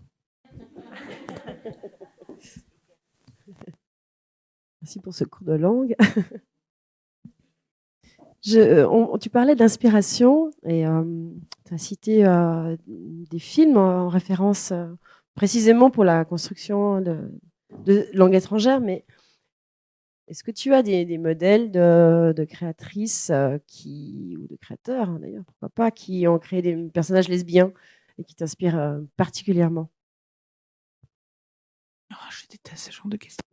Merci pour ce cours de langue. Tu parlais d'inspiration et tu as cité des films en référence précisément pour la construction de langue étrangère, mais est-ce que tu as des modèles de créatrices ou de créateurs, hein, d'ailleurs, pourquoi pas, qui ont créé des personnages lesbiens et qui t'inspirent particulièrement? Oh, je déteste ce genre de questions.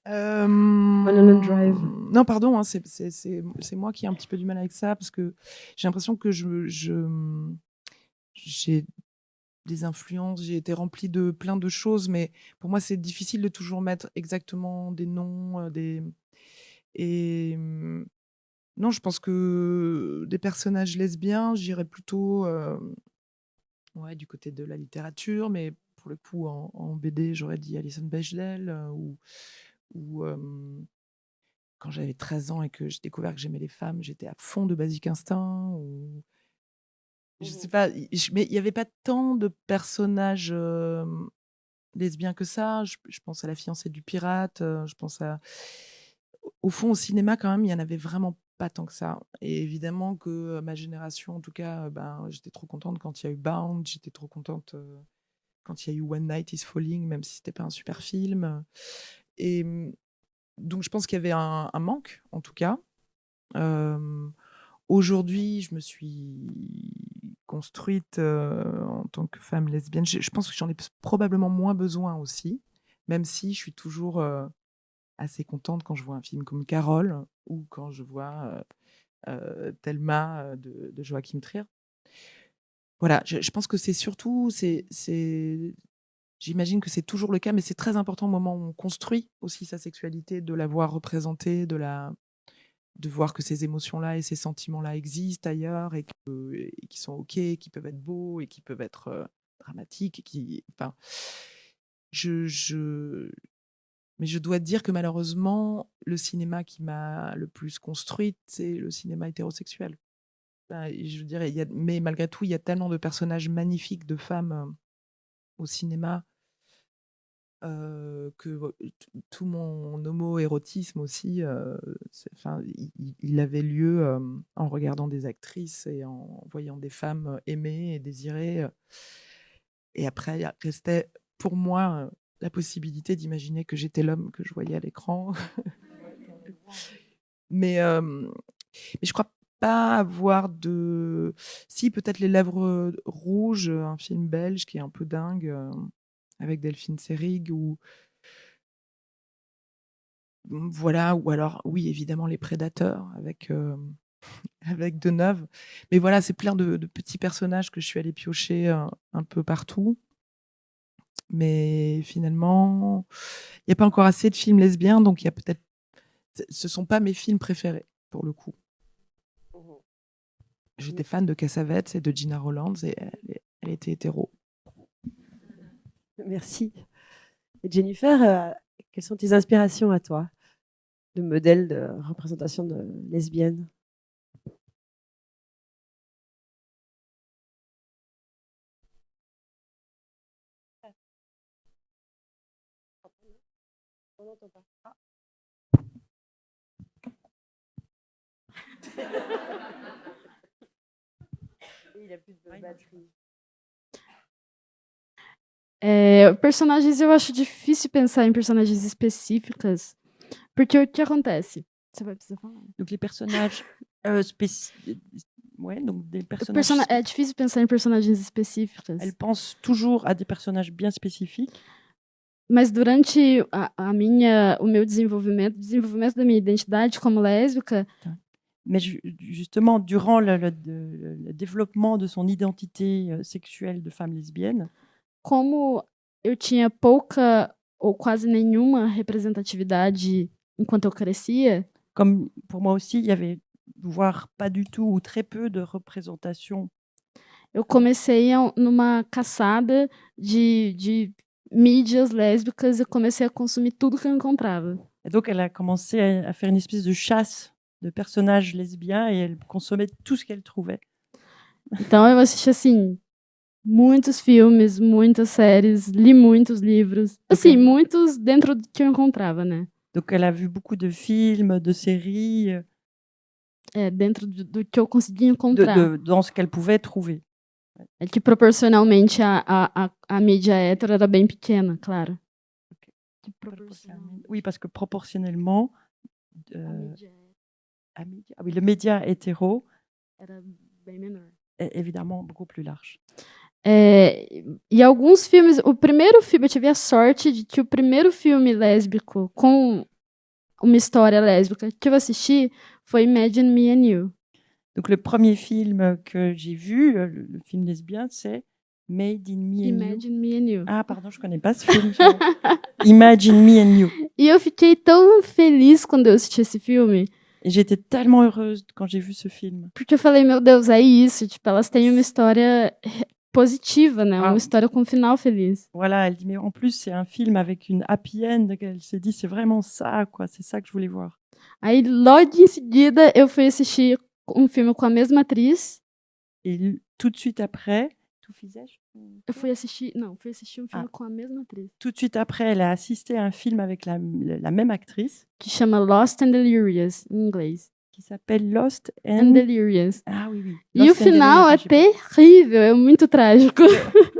Mulholland Drive. Non, pardon, hein, c'est moi qui ai un petit peu du mal avec ça, parce que j'ai l'impression que j'ai des influences, j'ai été remplie de plein de choses, mais pour moi, c'est difficile de toujours mettre exactement des noms, et non, je pense que des personnages lesbiens, j'irais plutôt ouais, du côté de la littérature, mais pour le coup, en BD, j'aurais dit Alison Bechdel, ou quand j'avais 13 ans et que j'ai découvert que j'aimais les femmes, j'étais à fond de Basic Instinct, ou je sais pas, mais il y avait pas tant de personnages lesbiens que ça. Je pense à La fiancée du pirate, je pense au fond, au cinéma, quand même, il y en avait vraiment pas tant que ça. Et évidemment que ma génération, en tout cas, ben, j'étais trop contente quand il y a eu Bound, j'étais trop contente quand il y a eu One Night is Falling, même si c'était pas un super film. Et donc, je pense qu'il y avait un manque, en tout cas. Aujourd'hui, je me suis construite en tant que femme lesbienne. Je pense que j'en ai probablement moins besoin aussi, même si je suis toujours assez contente quand je vois un film comme Carole, ou quand je vois Thelma de Joachim Trier. Voilà, je pense que c'est surtout, j'imagine que c'est toujours le cas, mais c'est très important au moment où on construit aussi sa sexualité, de la voir représentée, de voir que ces émotions-là et ces sentiments-là existent ailleurs, et qui sont OK, qui peuvent être beaux et qui peuvent être dramatique, enfin, mais je dois dire que malheureusement, le cinéma qui m'a le plus construite, c'est le cinéma hétérosexuel. Je dirais, mais malgré tout, il y a tellement de personnages magnifiques de femmes au cinéma que tout mon homo-érotisme aussi, il avait lieu en regardant des actrices et en voyant des femmes aimées et désirées. Et après, il restait pour moi la possibilité d'imaginer que j'étais l'homme que je voyais à l'écran. mais je crois pas avoir de... Si, peut-être Les Lèvres rouges, un film belge qui est un peu dingue, avec Delphine Seyrig, ou voilà, ou alors, oui, évidemment, Les Prédateurs, avec Deneuve. Mais voilà, c'est plein de petits personnages que je suis allée piocher un peu partout. Mais finalement, il n'y a pas encore assez de films lesbiens, donc il y a peut-être... Ce ne sont pas mes films préférés, pour le coup. J'étais fan de Cassavetes et de Gina Rolands, et elle était hétéro. Merci. Et Jennifer, quelles sont tes inspirations à toi de modèles de représentation de lesbiennes? Il a plus de batterie. Personagens, eu acho difícil pensar em personagens específicas, porque o que acontece? Você vai precisar falar. Donc les personnages ouais, donc des personnages. É difícil pensar em personagens específicas. Elle pense toujours à des personnages bien spécifiques. Mas durante o meu desenvolvimento da minha identidade como lésbica, Mais justement, durant le développement de son identité sexuelle de femme lesbienne, como eu tinha pouca ou quase nenhuma representatividade enquanto eu crescia, comme pour moi aussi, il y avait voire pas du tout ou très peu de représentation. eu comecei numa caçada de mídias lésbicas e comecei a consumir tudo que eu encontrava. Et donc, elle a commencé à faire une espèce de chasse de personnages lesbiens et elle consommait tout ce qu'elle trouvait. Então eu assisti assim muitos filmes, muitas séries, li muitos livros, assim, muitos dentro do que eu encontrava, né? Donc elle a vu beaucoup de films, de séries, dentro do que eu conseguia encontrar. dans ce qu'elle pouvait trouver. É que proporcionalmente a mídia hétero era bem pequena, claro. Oui, parce que proportionnellement, le média hétéro era bem menor. Est évidemment beaucoup plus large. E alguns filmes, o primeiro filme, eu tive a sorte de que o primeiro filme lésbico com uma história lésbica que eu assisti foi Imagine Me and You. Donc le premier film que j'ai vu, le film lesbien, c'est Made in Me and Imagine Me and You. Ah, pardon, je connais pas ce film. Imagine Me and You. E eu fiquei tão feliz quando eu assisti esse filme. Et j'étais tellement heureuse quand j'ai vu ce film. Porque eu falei, meu Deus, é isso. Tipo, elas têm uma história positiva, né? Uma história com um final feliz. Voilà, elle dit, mais en plus, c'est un film avec une happy end. Elle s'est dit, c'est vraiment ça, quoi. C'est ça que je voulais voir. Aí, logo em seguida, eu fui assistir um filme com a mesma atriz. Et tout de suite après, eu fui assistir um filme com a mesma atriz. Tout de suite après, elle a assisté à un film avec la même actrice. Que chama Lost and Delirious, em inglês. Qui s'appelle Lost and Delirious. Ah oui, oui. E o final é terrível, é muito trágico.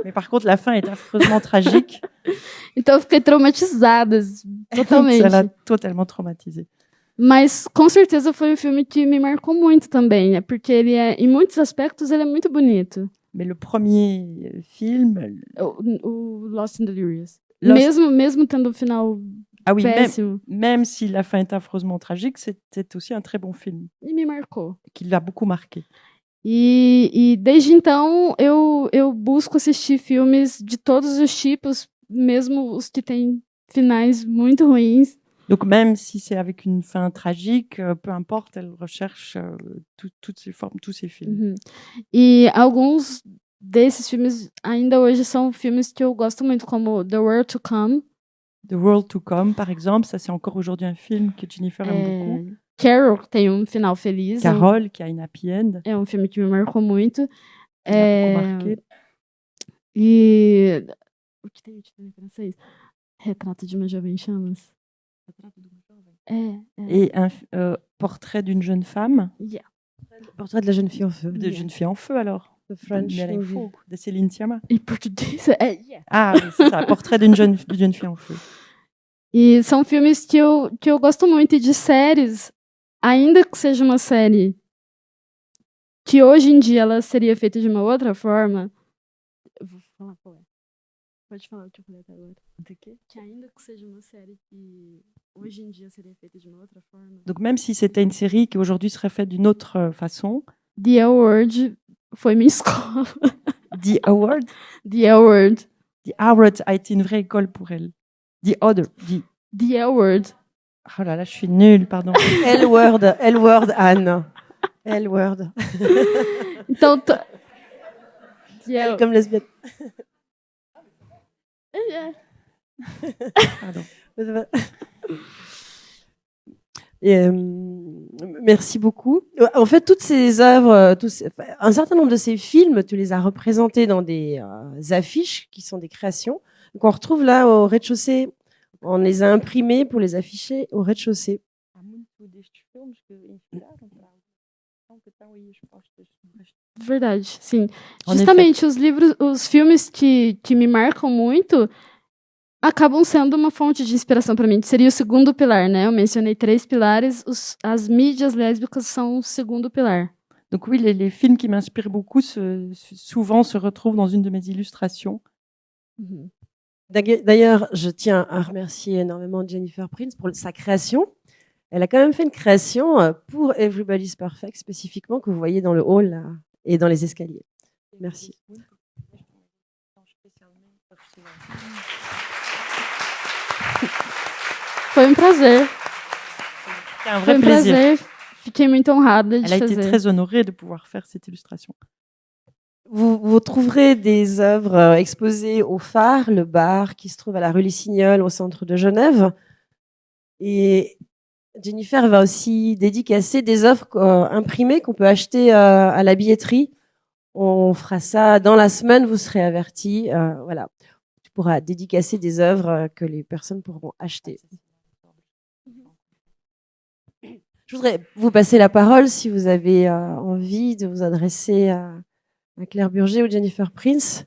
Mais par contre, la fin est affreusement tragique. Então eu fiquei traumatizada, totalmente. Ça l'a totalement traumatisée. Mas com certeza foi um filme que me marcou muito também, né? Porque ele é, em muitos aspectos, ele é muito bonito. Mais le premier film, o Lost and Delirious. Mesmo tendo um final péssimo. Même si la fin est affreusement tragique, c'est aussi un très bon film. E me marcou. Qui l'a beaucoup marqué. E desde então eu busco assistir filmes de todos os tipos, mesmo os que têm finais muito ruins. Donc même si c'est avec une fin tragique, peu importe, elle recherche toutes ces formes, tous ces films. E alguns desses filmes, ainda hoje são filmes que eu gosto muito, como The World to Come, The World to Come, par exemple, ça c'est encore aujourd'hui un film que Jennifer aime beaucoup. Carol, que tem um final feliz. Carole, qui a une happy end. É um filme que me marcou muito. Qui m'a beaucoup marqué. E o que tem em francês? Retrato de uma jovem em chamas. Et un portrait d'une jeune femme. Yeah. Portrait de la jeune fille en feu. De jeune fille en feu, alors. The French Mireille movie. Faux, de Céline Sciamma. Em português yeah. Ah, oui, c'est ça. Portrait d'une jeune fille en feu. E são filmes que eu gosto muito. E de séries, ainda que seja uma série que hoje em dia ela seria feita de uma outra forma. Eu vou falar qual é. Pode falar o que eu falei até agora. De quê? Que ainda que seja uma série que hoje em dia seria feita de uma outra forma. Donc même si c'était une série qui aujourd'hui serait faite d'une autre façon. The Award foi minha escola. The Award? The Award. The Award a été une vraie école pour elle. The Award. Oh là là, je suis nulle, pardon. L-word, Anne. L-word. Então, comme lesbienne. Pardon. Et, merci beaucoup. En fait, toutes ces œuvres, un certain nombre de ces films, tu les as représentés dans des affiches qui sont des créations qu'on retrouve là au rez-de-chaussée. On les a imprimés pour les afficher au rez-de-chaussée. Verdade, sim. Justamente os livros, os filmes que me marcam muito acabam sendo uma fonte de inspiração para mim. Seria o segundo pilar, né? Eu mencionei 3 pilares, as mídias lésbicas são o segundo pilar. Donc oui, les films qui m'inspirent beaucoup souvent se retrouvent dans une de mes illustrations. D'ailleurs, je tiens à remercier énormément Jennifer Prince pour sa création. Elle a quand même fait une création pour Everybody's Perfect, spécifiquement, que vous voyez dans le hall là, et dans les escaliers. Merci. Foi prazer. C'est un vrai plaisir. Prazer. Fiquei muito honrada de Elle a fazer. été très honorée de pouvoir faire cette illustration. Vous trouverez des œuvres exposées au Phare, le bar qui se trouve à la rue Lissignol, au centre de Genève. Et Jennifer va aussi dédicacer des œuvres imprimées qu'on peut acheter à la billetterie. On fera ça dans la semaine, vous serez avertis. Voilà, tu pourras dédicacer des œuvres que les personnes pourront acheter. Je voudrais vous passer la parole si vous avez envie de vous adresser à Claire Burger ou Jennifer Prince.